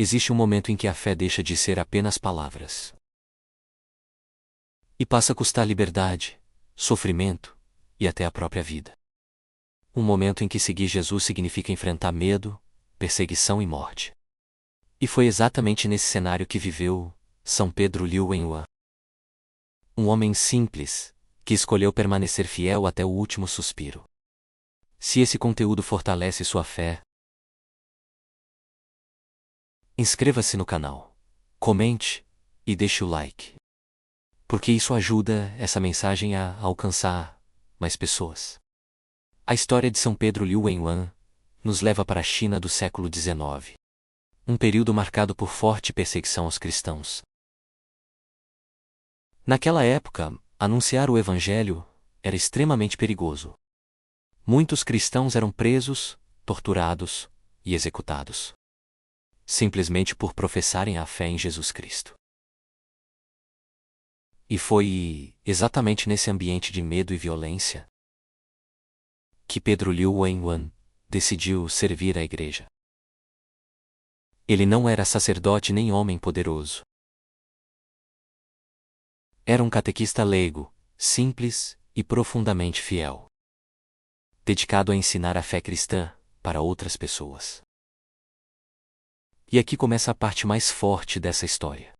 Existe um momento em que a fé deixa de ser apenas palavras e passa a custar liberdade, sofrimento e até a própria vida. Um momento em que seguir Jesus significa enfrentar medo, perseguição e morte. E foi exatamente nesse cenário que viveu São Pedro Liu Wenhuan. Um homem simples, que escolheu permanecer fiel até o último suspiro. Se esse conteúdo fortalece sua fé, inscreva-se no canal, comente e deixe o like. Porque isso ajuda essa mensagem a alcançar mais pessoas. A história de São Pedro Liu Wenhuan nos leva para a China do século XIX. Um período marcado por forte perseguição aos cristãos. Naquela época, anunciar o Evangelho era extremamente perigoso. Muitos cristãos eram presos, torturados e executados, simplesmente por professarem a fé em Jesus Cristo. E foi exatamente nesse ambiente de medo e violência que Pedro Liu Wenhuan decidiu servir a igreja. Ele não era sacerdote nem homem poderoso. Era um catequista leigo, simples e profundamente fiel, dedicado a ensinar a fé cristã para outras pessoas. E aqui começa a parte mais forte dessa história.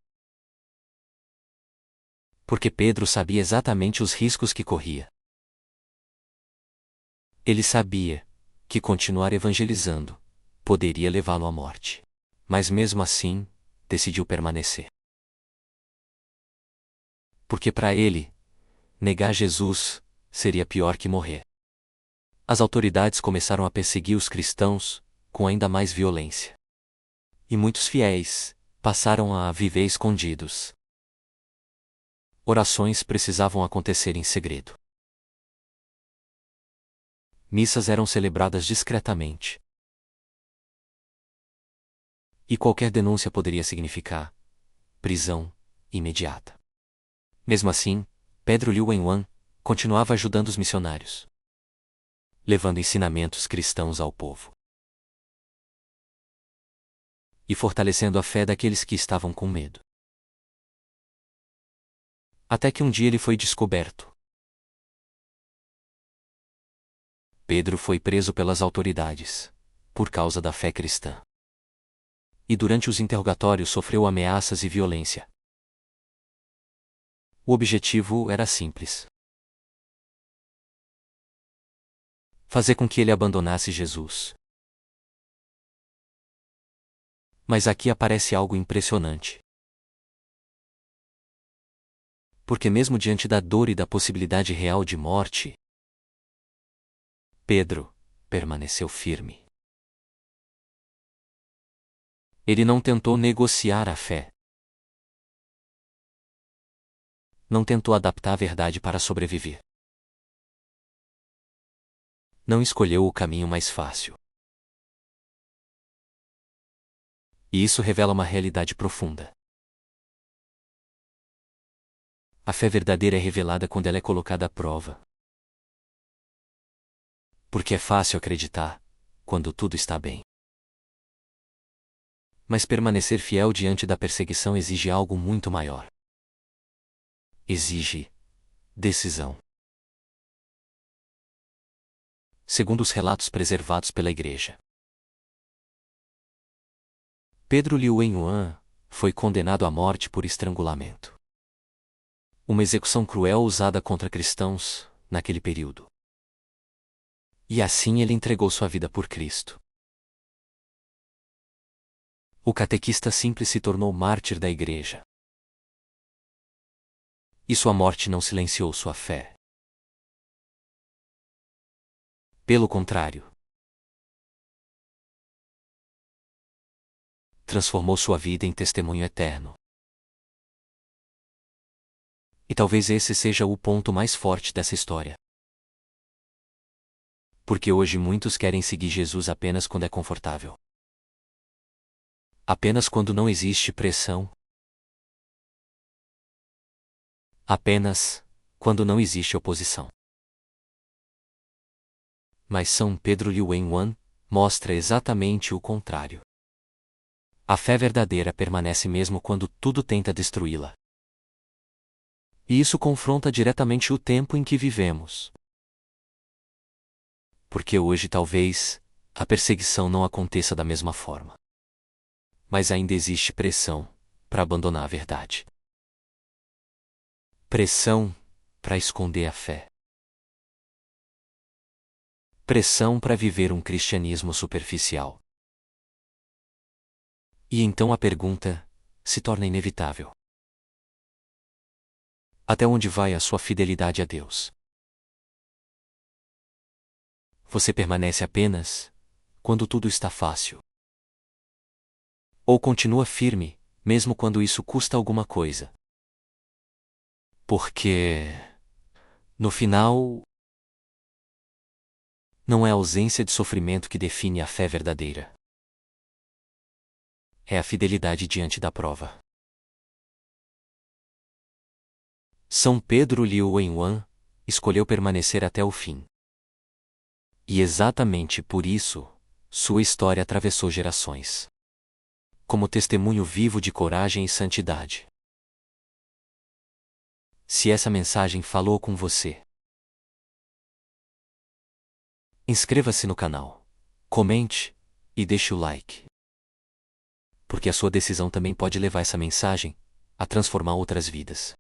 Porque Pedro sabia exatamente os riscos que corria. Ele sabia que continuar evangelizando poderia levá-lo à morte. Mas mesmo assim, decidiu permanecer. Porque para ele, negar Jesus seria pior que morrer. As autoridades começaram a perseguir os cristãos com ainda mais violência. E muitos fiéis passaram a viver escondidos. Orações precisavam acontecer em segredo. Missas eram celebradas discretamente. E qualquer denúncia poderia significar prisão imediata. Mesmo assim, Pedro Liu Wenhuan continuava ajudando os missionários, levando ensinamentos cristãos ao povo e fortalecendo a fé daqueles que estavam com medo. Até que um dia ele foi descoberto. Pedro foi preso pelas autoridades, por causa da fé cristã. E durante os interrogatórios sofreu ameaças e violência. O objetivo era simples: fazer com que ele abandonasse Jesus. Mas aqui aparece algo impressionante. Porque mesmo diante da dor e da possibilidade real de morte, Pedro permaneceu firme. Ele não tentou negociar a fé. Não tentou adaptar a verdade para sobreviver. Não escolheu o caminho mais fácil. E isso revela uma realidade profunda. A fé verdadeira é revelada quando ela é colocada à prova. Porque é fácil acreditar quando tudo está bem. Mas permanecer fiel diante da perseguição exige algo muito maior. Exige decisão. Segundo os relatos preservados pela Igreja, Pedro Liu Wenhuan foi condenado à morte por estrangulamento. Uma execução cruel usada contra cristãos naquele período. E assim ele entregou sua vida por Cristo. O catequista simples se tornou mártir da Igreja. E sua morte não silenciou sua fé. Pelo contrário, transformou sua vida em testemunho eterno. E talvez esse seja o ponto mais forte dessa história. Porque hoje muitos querem seguir Jesus apenas quando é confortável. Apenas quando não existe pressão. Apenas quando não existe oposição. Mas São Pedro Liu Wenhuan mostra exatamente o contrário. A fé verdadeira permanece mesmo quando tudo tenta destruí-la. E isso confronta diretamente o tempo em que vivemos. Porque hoje talvez a perseguição não aconteça da mesma forma. Mas ainda existe pressão para abandonar a verdade. Pressão para esconder a fé. Pressão para viver um cristianismo superficial. E então a pergunta se torna inevitável: até onde vai a sua fidelidade a Deus? Você permanece apenas quando tudo está fácil? Ou continua firme, mesmo quando isso custa alguma coisa? Porque, no final, não é a ausência de sofrimento que define a fé verdadeira. É a fidelidade diante da prova. São Pedro Liu Wenwan escolheu permanecer até o fim. E exatamente por isso, sua história atravessou gerações. Como testemunho vivo de coragem e santidade. Se essa mensagem falou com você, inscreva-se no canal, comente e deixe o like. Porque a sua decisão também pode levar essa mensagem a transformar outras vidas.